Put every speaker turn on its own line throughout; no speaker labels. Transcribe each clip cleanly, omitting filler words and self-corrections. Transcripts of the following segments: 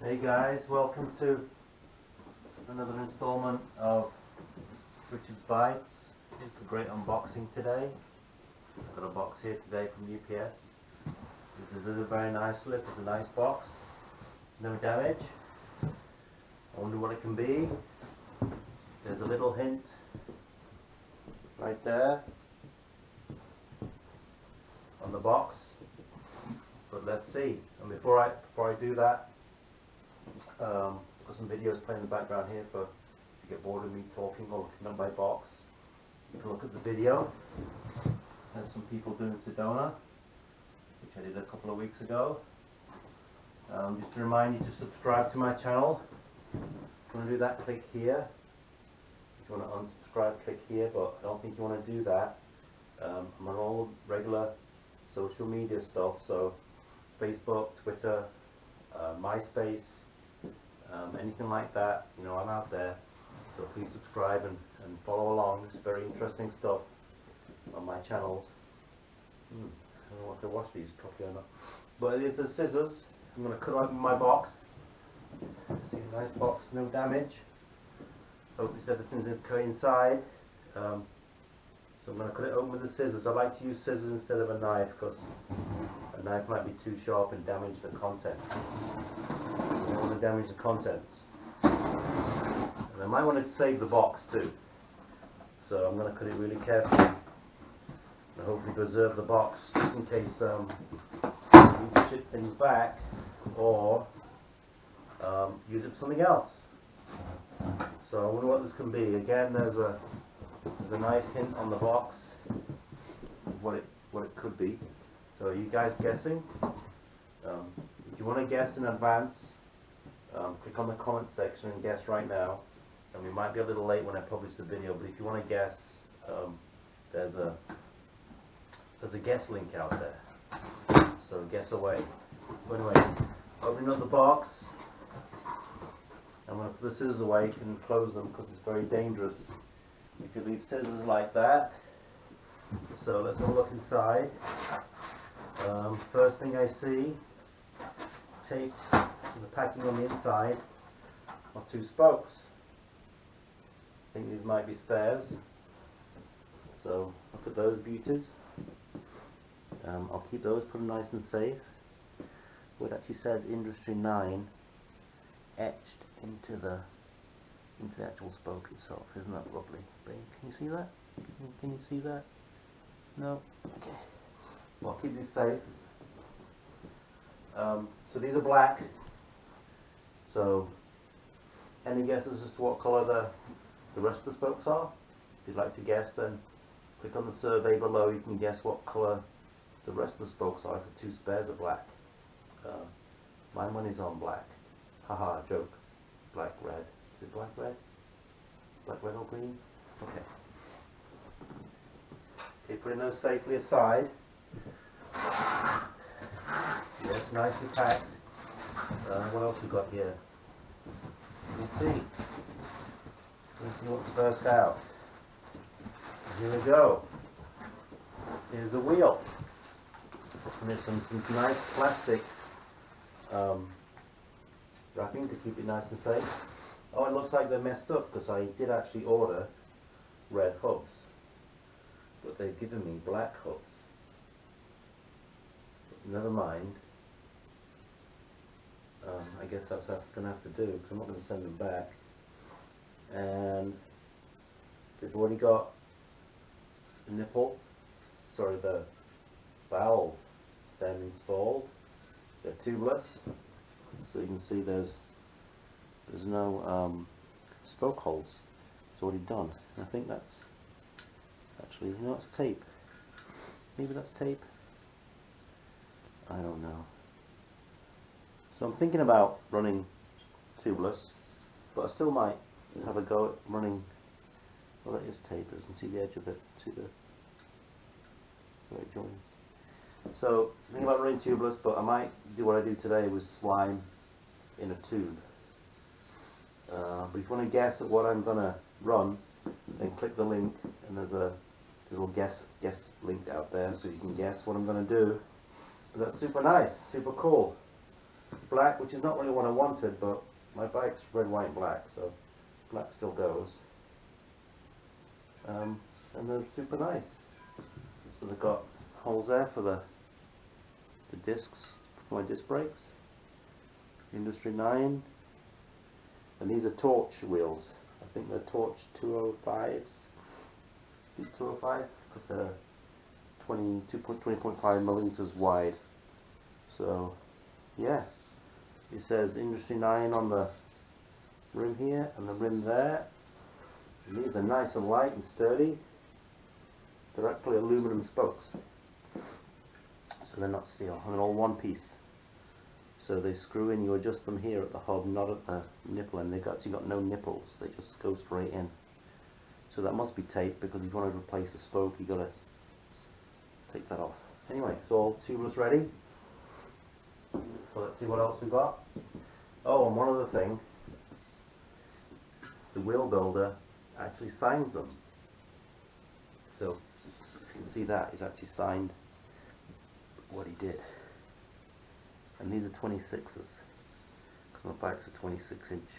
Hey guys, welcome to another installment of Richard's Bites. It's a great unboxing today. I've got a box here today from UPS. This is a very nice slip, it's a nice box, no damage. I wonder what it can be. There's a little hint right there on the box, but let's see. And before I do that, got some videos playing in the background here for if you get bored of me talking or looking at my box. You can look at the video. There's some people doing Sedona, which I did a couple of weeks ago. Just to remind you to subscribe to my channel. If you want to do that, click here. If you want to unsubscribe, click here, but I don't think you want to do that. I'm on all regular social media stuff, so Facebook, Twitter, MySpace, anything like that, you know, I'm out there. So please subscribe and follow along. It's very interesting stuff on my channels. I don't know if I wash these properly or not. But it is the scissors. I'm going to cut open my box. See, a nice box, no damage. Hope everything's okay inside. So I'm going to cut it open with the scissors. I like to use scissors instead of a knife because a knife might be too sharp and damage the contents. I don't want to damage the contents. And I might want to save the box too. So I'm going to cut it really carefully and hopefully preserve the box just in case you need to ship things back or use it for something else. So I wonder what this can be. Again, there's a nice hint on the box of what it could be. So are you guys guessing? If you want to guess in advance, click on the comment section and guess right now. And we might be a little late when I publish the video, but if you want to guess, there's a guess link out there. So guess away. So anyway, opening up the box. I'm going to put the scissors away. You can close them because it's very dangerous if you leave scissors like that. So let's have a look inside. First thing I see, taped to the packing on the inside are two spokes. I think these might be spares. So look at those beauties. I'll keep those, put them nice and safe. It actually says Industry 9 etched into the actual spoke itself. Isn't that lovely? Can you see that? Can you see that? No? Okay. Well, I'll keep these safe. So these are black. So any guesses as to what colour the rest of the spokes are? If you'd like to guess, then click on the survey below. You can guess what colour the rest of the spokes are. The two spares are black. My money's on black. Haha, joke. Black, red. Is it black, red? Black, red or green? Okay. Okay, putting those safely aside. Yes, nicely packed. What else we got here? Let's see. Let's see what's first out. Here we go. Here's a wheel. And there's some nice plastic wrapping to keep it nice and safe. Oh, it looks like they're messed up because I did actually order red hubs, but they've given me black hubs. But never mind. I guess that's what I'm going to have to do because I'm not going to send them back. And they've already got the nipple, sorry, the valve stem installed. They're tubeless, so you can see there's no spoke holes. It's already done. And I think that's actually, no, it's tape. Maybe that's tape. I don't know. So I'm thinking about running tubeless, but I still might have a go at running. Well, that is tape. You can see the edge of it. See the right joint. So thinking about running tubeless, but I might do what I do today with slime in a tube. But if you want to guess at what I'm going to run, then click the link, and there's a little guess link out there, so you can guess what I'm going to do. But that's super nice, super cool. black, which is not really what I wanted, but my bike's red, white, and black, so black still goes. And they're super nice. So they've got holes there for the discs, for my disc brakes. Industry 9. And these are Torch wheels. I think they're Torch 205s. These 205 because they're 20.5 millimeters wide. So yeah, it says Industry 9 on the rim here and the rim there. And these are nice and light and sturdy. They're actually aluminum spokes, so they're not steel, and they're all one piece. So they screw in, you adjust them here at the hub, not at the nipple end. They've actually got no nipples, they just go straight in. So that must be tape, because if you want to replace the spoke, you've got to take that off. Anyway, it's all tubeless ready. So let's see what else we got. Oh, and one other thing. The wheel builder actually signs them. So you can see that he's actually signed what he did. And these are 26s, because my bike's a 26-inch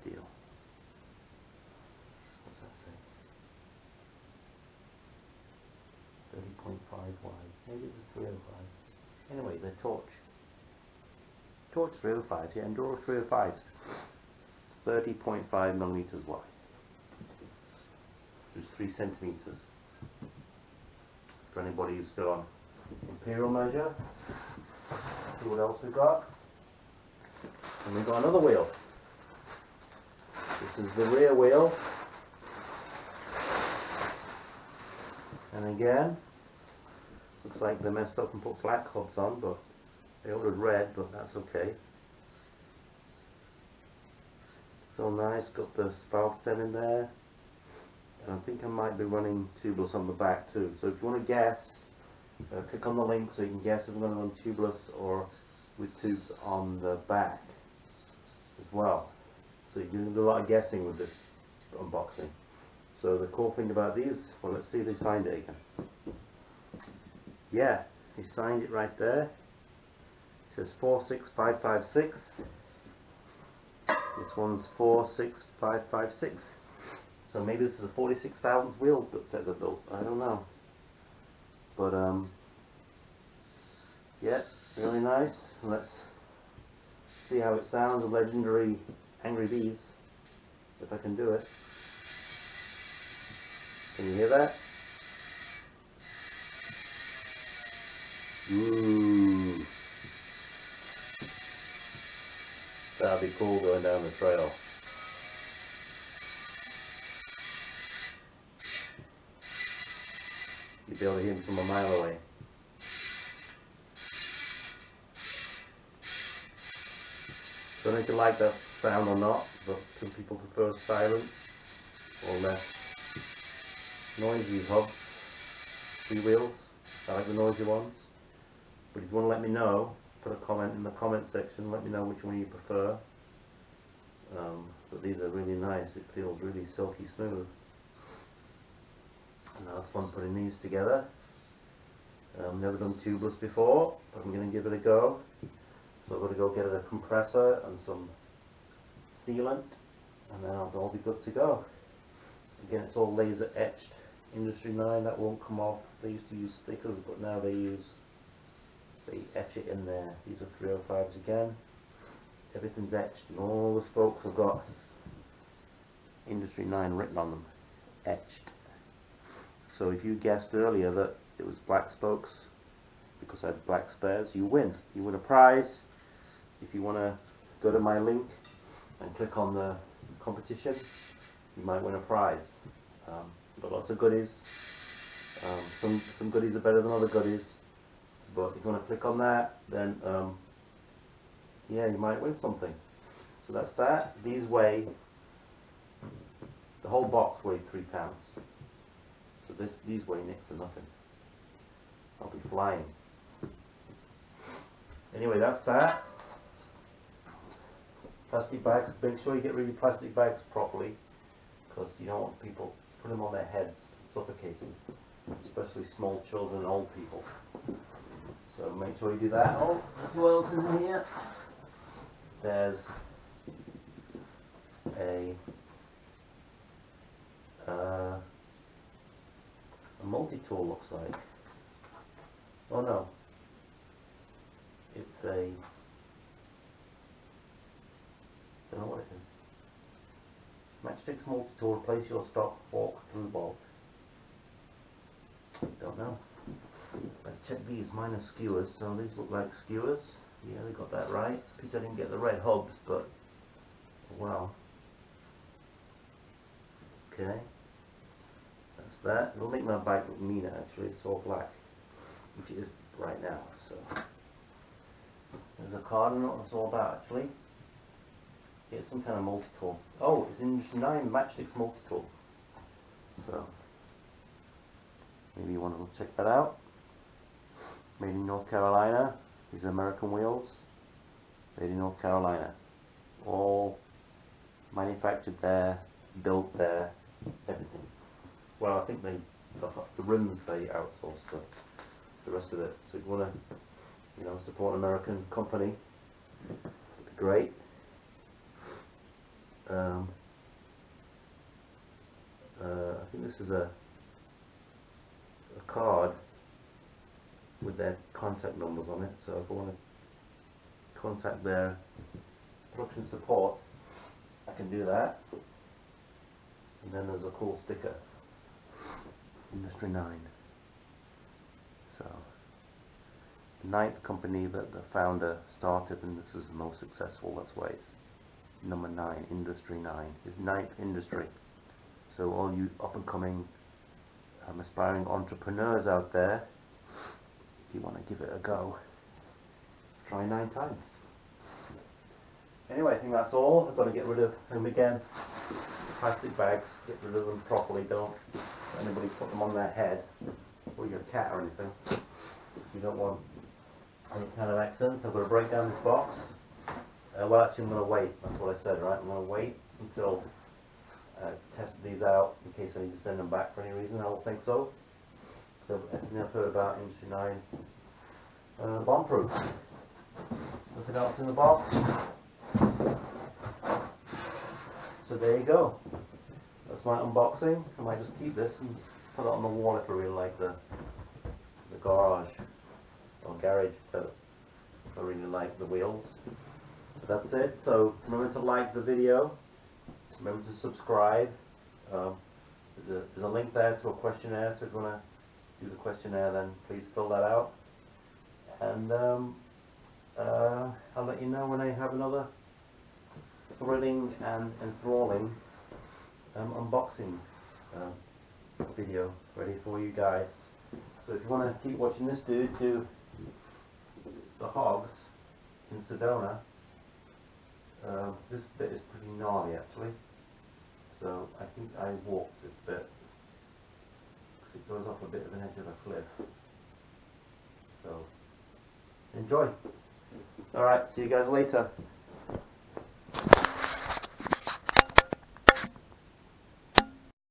deal. What's that say? 30.5 wide. Maybe it's a 305. Anyway, they're Torch 305s, yeah, Enduro 305s. 30.5 millimeters wide. Just 3 centimeters. For anybody who's still on imperial measure. See what else we've got. And we've got another wheel. This is the rear wheel. And again, looks like they messed up and put black hubs on, but they ordered red, but that's okay. So nice, got the valve stem in there. And I think I might be running tubeless on the back too. So if you want to guess, click on the link so you can guess if I'm going to run tubeless or with tubes on the back as well. So you can do a lot of guessing with this unboxing. So the cool thing about these, well, let's see if they signed it again. Yeah, he signed it right there. It says 46556. This one's 46556. So maybe this is a 46,000th wheel set they built. I don't know. But yeah, really nice. Let's see how it sounds. A legendary Angry Bees, if I can do it. Can you hear that? Ooh, that'd be cool going down the trail. You'd be able to hear them from a mile away. Don't know if you like that sound or not, but some people prefer silence or less noisy hubs, three wheels. I like the noisy ones. But if you want to let me know, put a comment in the comment section, let me know which one you prefer. But these are really nice, it feels really silky smooth. And I have fun putting these together. Never done tubeless before, but I'm going to give it a go. So I've got to go get a compressor and some sealant, and then I'll all be good to go. Again, it's all laser etched. Industry 9, that won't come off. They used to use stickers, but now they etch it in there. These are 305s again. Everything's etched, and all the spokes have got Industry 9 written on them, etched. So if you guessed earlier that it was black spokes because I had black spares, you win. You win a prize. If you want to go to my link and click on the competition, you might win a prize. Got lots of goodies. Some goodies are better than other goodies, but if you want to click on that, then yeah, you might win something. So that's that. These weigh, the whole box weighed 3 pounds. So these weigh next to nothing. I'll be flying. Anyway, that's that. Plastic bags. Make sure you get rid of your plastic bags properly, because you don't want people putting them on their heads, suffocating, especially small children and old people. So make sure you do that. Oh, there's oils in here. There's a multi-tool, looks like. Oh no, it's a, don't know what it is. Matchsticks multi-tool, replace your stock fork through bolt. Don't know. Let's check these. Mine are skewers, so these look like skewers. Yeah, they got that right. Pete, I didn't get the red hubs, but wow. Okay, that's that. It'll make my bike look meaner actually. It's all black, which it is right now. So there's a card on what it's all about actually. It's some kind of multi-tool. Oh, it's Industry 9 Matchsticks multi-tool. So maybe you want to check that out. Made in North Carolina. These are American wheels. Made in North Carolina. All manufactured there, built there, everything. Well, I think the rims they outsource the rest of it. So if you want to, you know, support an American company, it'd be great. I think this is a card with their contact numbers on it, so if I want to contact their production support, I can do that. And then there's a cool sticker, Industry 9. So, the 9th company that the founder started, and this is the most successful, that's why it's number 9, Industry 9. It's 9th industry. So all you up and coming aspiring entrepreneurs out there, if you want to give it a go, try 9 times. Anyway, I think that's all. I've got to get rid of them again. Plastic bags, get rid of them properly. Don't let anybody put them on their head or your cat or anything. You don't want any kind of accidents. I've got to break down this box. Well, actually, I'm going to wait. That's what I said, right? I'm going to wait until test these out in case I need to send them back for any reason. I don't think so. So everything I've heard about Industry 9 bomb-proof. Nothing else in the box. So there you go. That's my unboxing. I might just keep this and put it on the wall if I really like the garage or garage, but if I really like the wheels. But that's it. So remember to like the video. Remember to subscribe. There's a link there to a questionnaire, so if you want to do the questionnaire, then please fill that out. And I'll let you know when I have another thrilling and enthralling unboxing video ready for you guys. So if you want to keep watching this dude do the hogs in Sedona, this bit is pretty gnarly actually. So I think I walked this bit because it goes off a bit of an edge of a cliff. So enjoy. Alright, see you guys later.